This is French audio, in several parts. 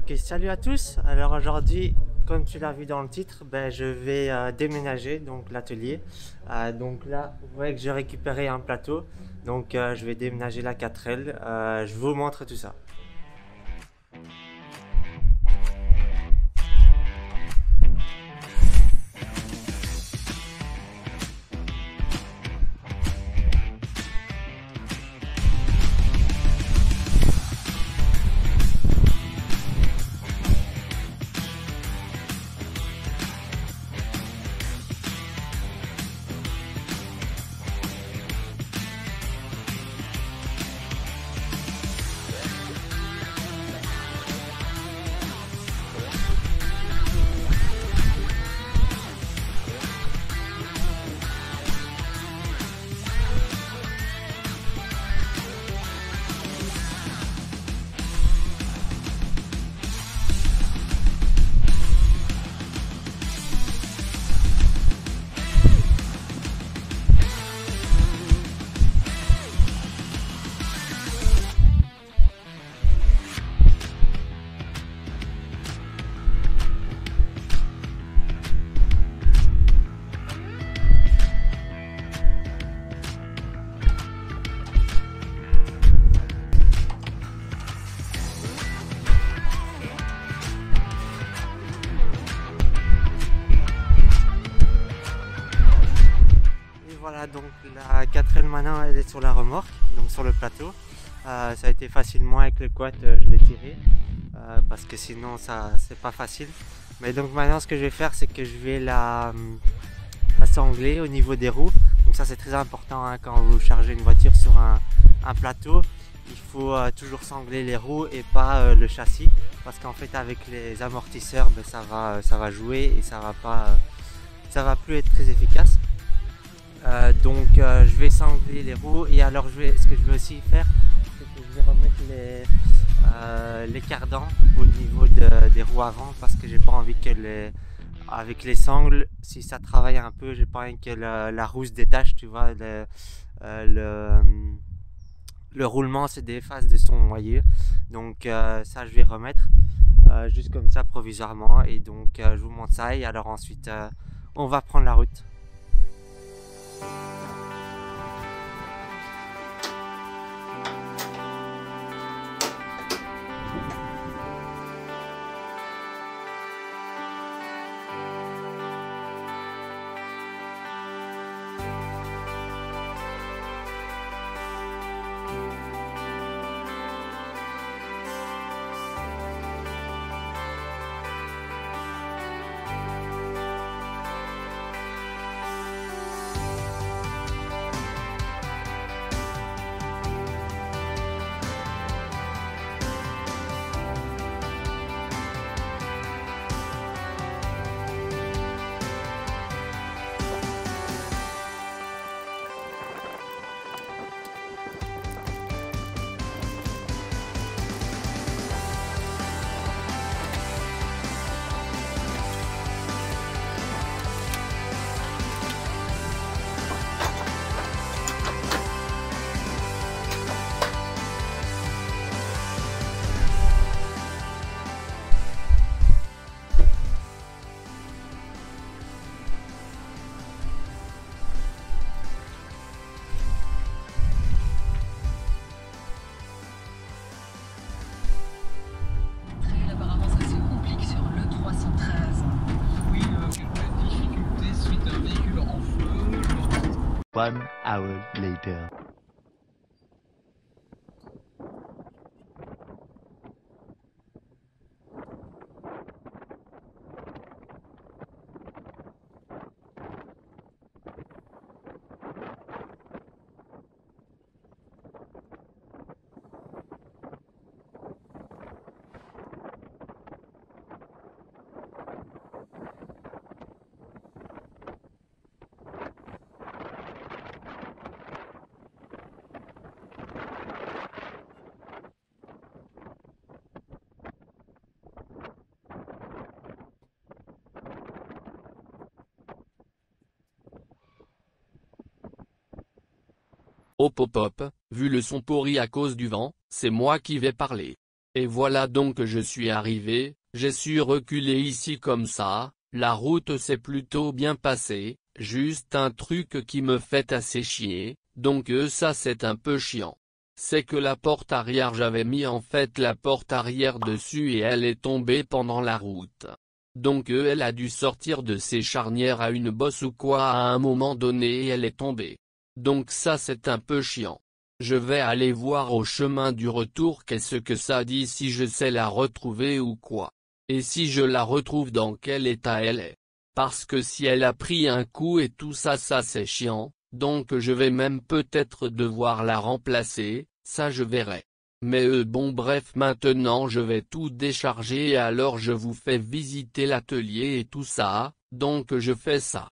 Ok, salut à tous. Alors aujourd'hui, comme tu l'as vu dans le titre, je vais déménager donc l'atelier. Donc là, vous voyez que j'ai récupéré un plateau. Donc je vais déménager la 4L. Je vous montre tout ça. Et voilà, donc la 4L maintenant, elle est sur la remorque, donc sur le plateau. Ça a été facilement avec le quad, je l'ai tiré. Parce que sinon ça c'est pas facile. Mais donc maintenant ce que je vais faire c'est que je vais la sangler au niveau des roues. Donc ça c'est très important hein, quand vous chargez une voiture sur un plateau. Il faut toujours sangler les roues et pas le châssis parce qu'en fait avec les amortisseurs ça va jouer et ça va plus être très efficace. Je vais sangler les roues et alors ce que je vais aussi faire c'est que je vais remettre les cardans au niveau des roues avant parce que j'ai pas envie que avec les sangles, si ça travaille un peu, j'ai pas envie que la roue se détache, tu vois, le roulement se défasse de son noyau. Donc ça je vais remettre juste comme ça provisoirement et donc je vous montre ça et alors ensuite on va prendre la route. Apparemment, ça se complique sur le 313. Oui, quelques difficultés suite à un véhicule en feu. 1 hour later. Hop hop hop, vu le son pourri à cause du vent, c'est moi qui vais parler. Et voilà donc que je suis arrivé, j'ai su reculer ici comme ça, la route s'est plutôt bien passée, juste un truc qui me fait assez chier, donc ça c'est un peu chiant. C'est que la porte arrière, j'avais mis en fait la porte arrière dessus et elle est tombée pendant la route. Donc elle a dû sortir de ses charnières à une bosse ou quoi à un moment donné et elle est tombée. Donc ça c'est un peu chiant. Je vais aller voir au chemin du retour qu'est-ce que ça dit, si je sais la retrouver ou quoi. Et si je la retrouve, dans quel état elle est. Parce que si elle a pris un coup et tout ça c'est chiant, donc je vais même peut-être devoir la remplacer, ça je verrai. Mais bon bref, maintenant je vais tout décharger et alors je vous fais visiter l'atelier et tout ça, donc je fais ça.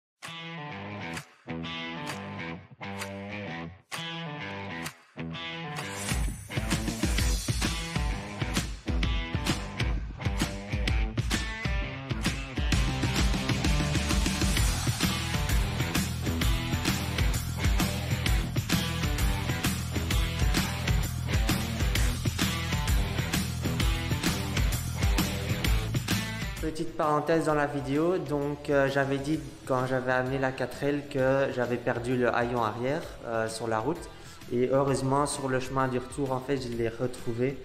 Petite parenthèse dans la vidéo, donc j'avais dit quand j'avais amené la 4L que j'avais perdu le haillon arrière sur la route et heureusement sur le chemin du retour en fait je l'ai retrouvé.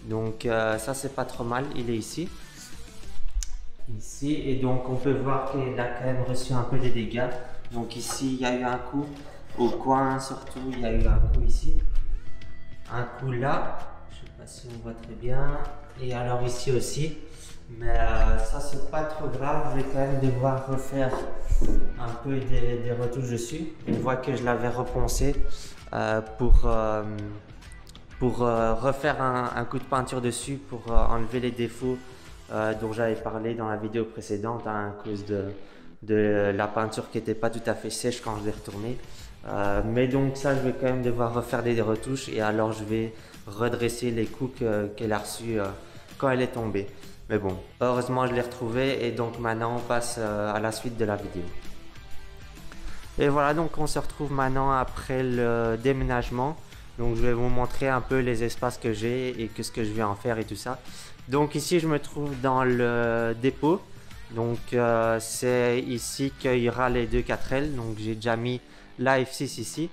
Donc ça c'est pas trop mal, il est ici. Ici, et donc on peut voir qu'il a quand même reçu un peu des dégâts. Donc ici il y a eu un coup, au coin surtout il y a eu un coup ici. Un coup là, je sais pas si on voit très bien. Et alors ici aussi. Mais ça c'est pas trop grave, je vais quand même devoir refaire un peu des retouches dessus. On voit que je l'avais reponcé pour refaire un coup de peinture dessus pour enlever les défauts dont j'avais parlé dans la vidéo précédente à cause de la peinture qui n'était pas tout à fait sèche quand je l'ai retournée. Mais donc ça je vais quand même devoir refaire des retouches et alors je vais redresser les coups qu'elle a reçus quand elle est tombée. Mais bon, heureusement je l'ai retrouvé et donc maintenant on passe à la suite de la vidéo. Et voilà, donc on se retrouve maintenant après le déménagement. Donc je vais vous montrer un peu les espaces que j'ai et ce que je vais en faire et tout ça. Donc ici je me trouve dans le dépôt. Donc c'est ici qu'il y aura les deux 4L. Donc j'ai déjà mis la F6 ici.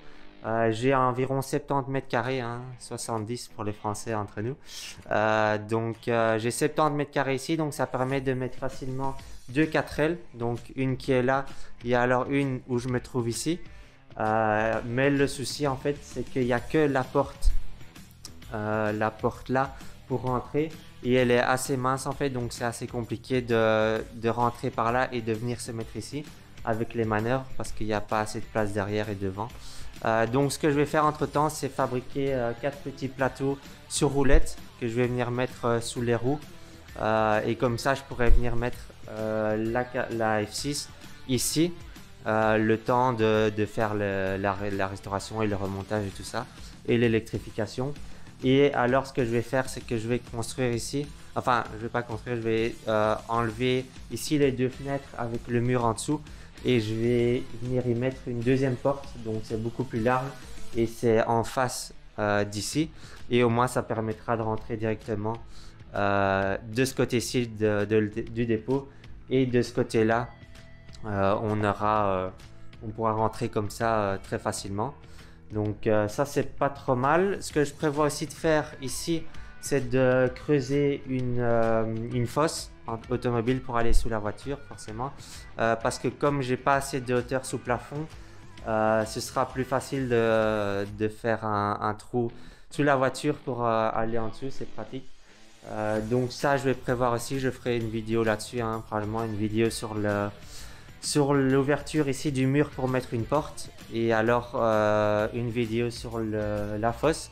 J'ai environ 70 mètres carrés, hein, 70 pour les Français entre nous. Donc j'ai 70 mètres carrés ici, donc ça permet de mettre facilement deux 4L. Donc une qui est là, et alors une où je me trouve ici. Mais le souci en fait c'est qu'il n'y a que la porte là pour rentrer et elle est assez mince en fait, donc c'est assez compliqué de rentrer par là et de venir se mettre ici avec les manœuvres parce qu'il n'y a pas assez de place derrière et devant. Donc ce que je vais faire entre temps c'est fabriquer 4 petits plateaux sur roulettes que je vais venir mettre sous les roues et comme ça je pourrais venir mettre la F6 ici. Le temps de faire la restauration et le remontage et tout ça et l'électrification. Et alors ce que je vais faire c'est que je vais construire ici, enfin je vais pas construire, je vais enlever ici les deux fenêtres avec le mur en dessous et je vais venir y mettre une deuxième porte, donc c'est beaucoup plus large et c'est en face d'ici et au moins ça permettra de rentrer directement de ce côté-ci du dépôt et de ce côté là on pourra rentrer comme ça très facilement. Donc ça c'est pas trop mal. Ce que je prévois aussi de faire ici c'est de creuser une fosse automobile pour aller sous la voiture forcément parce que comme j'ai pas assez de hauteur sous plafond ce sera plus facile de faire un trou sous la voiture pour aller en dessous, c'est pratique. Donc ça je vais prévoir aussi, je ferai une vidéo là-dessus, hein, probablement une vidéo sur l'ouverture ici du mur pour mettre une porte et alors une vidéo sur la fosse.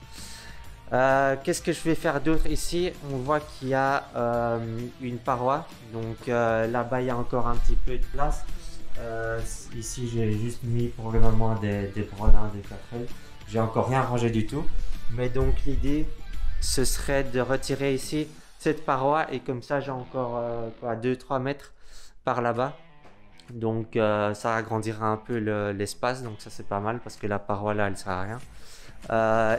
Qu'est-ce que je vais faire d'autre ici? On voit qu'il y a une paroi, donc là-bas il y a encore un petit peu de place. Ici j'ai juste mis pour le moment des brelins, des 4L. J'ai encore rien rangé du tout. Mais donc l'idée, ce serait de retirer ici cette paroi et comme ça j'ai encore 2-3 mètres par là-bas. Donc ça agrandira un peu l'espace, donc ça c'est pas mal parce que la paroi là elle sert à rien.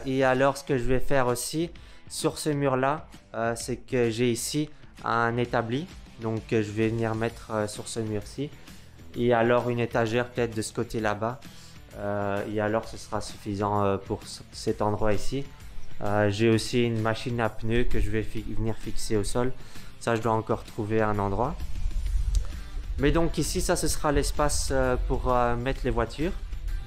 Et alors ce que je vais faire aussi sur ce mur là, c'est que j'ai ici un établi, donc je vais venir mettre sur ce mur-ci. Et alors une étagère peut-être de ce côté là-bas. Et alors ce sera suffisant pour cet endroit ici. J'ai aussi une machine à pneus que je vais venir fixer au sol. Ça je dois encore trouver un endroit. Mais donc ici ça ce sera l'espace pour mettre les voitures.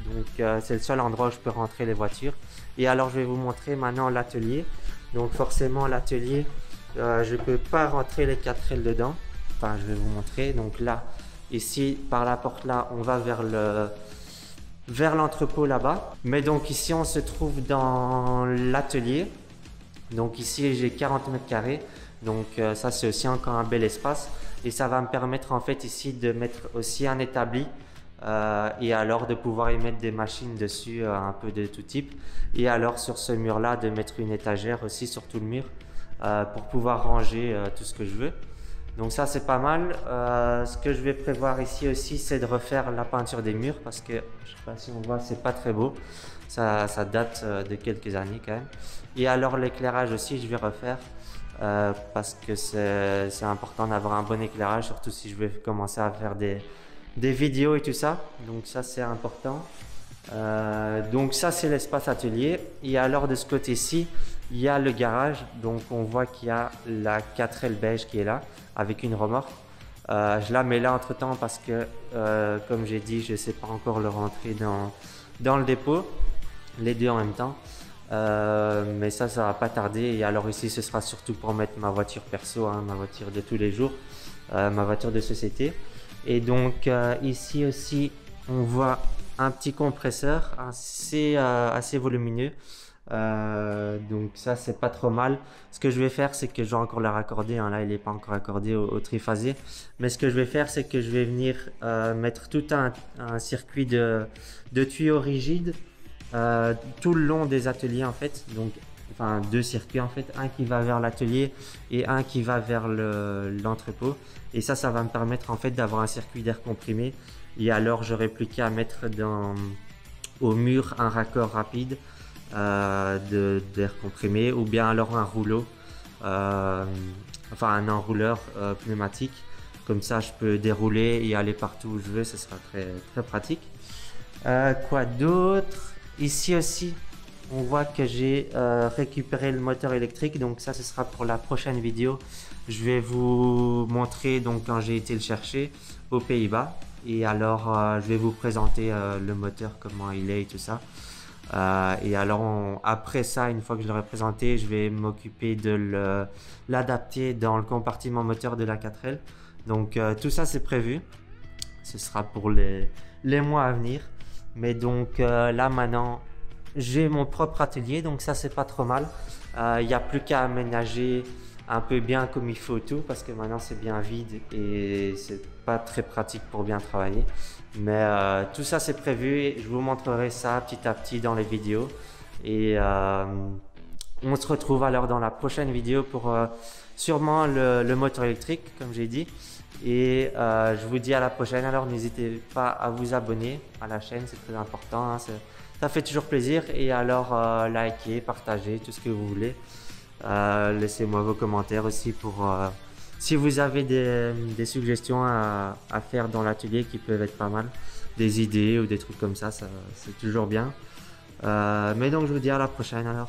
Donc c'est le seul endroit où je peux rentrer les voitures. Et alors je vais vous montrer maintenant l'atelier. Donc forcément l'atelier, je peux pas rentrer les 4L dedans. Enfin je vais vous montrer. Donc là, ici par la porte là, on va vers l'entrepôt là-bas. Mais donc ici on se trouve dans l'atelier. Donc ici j'ai 40 mètres carrés. Donc ça c'est aussi encore un bel espace. Et ça va me permettre en fait ici de mettre aussi un établi. Et alors de pouvoir y mettre des machines dessus un peu de tout type. Et alors sur ce mur là de mettre une étagère aussi sur tout le mur pour pouvoir ranger tout ce que je veux. Donc ça c'est pas mal. Ce que je vais prévoir ici aussi c'est de refaire la peinture des murs parce que je sais pas si on voit, c'est pas très beau. Ça date de quelques années quand même. Et alors l'éclairage aussi je vais refaire parce que c'est important d'avoir un bon éclairage, surtout si je vais commencer à faire des vidéos et tout ça. Donc ça c'est important. Donc ça c'est l'espace atelier. Et alors de ce côté-ci il y a le garage. Donc on voit qu'il y a la 4L beige qui est là avec une remorque. Je la mets là entre temps parce que comme j'ai dit je sais pas encore le rentrer dans le dépôt, les deux en même temps. Mais ça va pas tarder. Et alors ici ce sera surtout pour mettre ma voiture perso, hein, ma voiture de tous les jours, ma voiture de société. Et donc ici aussi on voit un petit compresseur assez volumineux. Donc ça c'est pas trop mal. Ce que je vais faire c'est que je vais encore le raccorder, hein. Là il n'est pas encore accordé au triphasé. Mais ce que je vais faire c'est que je vais venir mettre tout un circuit de tuyaux rigides tout le long des ateliers en fait. Donc enfin 2 circuits en fait, un qui va vers l'atelier et un qui va vers l'entrepôt. Et ça va me permettre en fait d'avoir un circuit d'air comprimé. Et alors j'aurai plus qu'à mettre au mur un raccord rapide d'air comprimé, ou bien alors un rouleau, enfin un enrouleur pneumatique. Comme ça je peux dérouler et aller partout où je veux, ce sera très, très pratique. Quoi d'autre? Ici aussi on voit que j'ai récupéré le moteur électrique, donc ça ce sera pour la prochaine vidéo. Je vais vous montrer donc quand j'ai été le chercher aux Pays-Bas. Et alors je vais vous présenter le moteur, comment il est et tout ça. Et alors après ça, une fois que je l'aurai présenté, je vais m'occuper de l'adapter dans le compartiment moteur de la 4L. Donc tout ça c'est prévu. Ce sera pour les mois à venir. Mais donc là maintenant j'ai mon propre atelier, donc ça c'est pas trop mal. Il n'y a plus qu'à aménager un peu bien comme il faut tout, parce que maintenant c'est bien vide et c'est pas très pratique pour bien travailler. Mais tout ça c'est prévu et je vous montrerai ça petit à petit dans les vidéos. Et on se retrouve alors dans la prochaine vidéo pour sûrement le moteur électrique comme j'ai dit. Et je vous dis à la prochaine. Alors n'hésitez pas à vous abonner à la chaîne, c'est très important, hein, ça fait toujours plaisir. Et alors likez, partagez, tout ce que vous voulez. Laissez-moi vos commentaires aussi pour si vous avez des suggestions à faire dans l'atelier qui peuvent être pas mal, des idées ou des trucs comme ça c'est toujours bien. Mais donc je vous dis à la prochaine alors.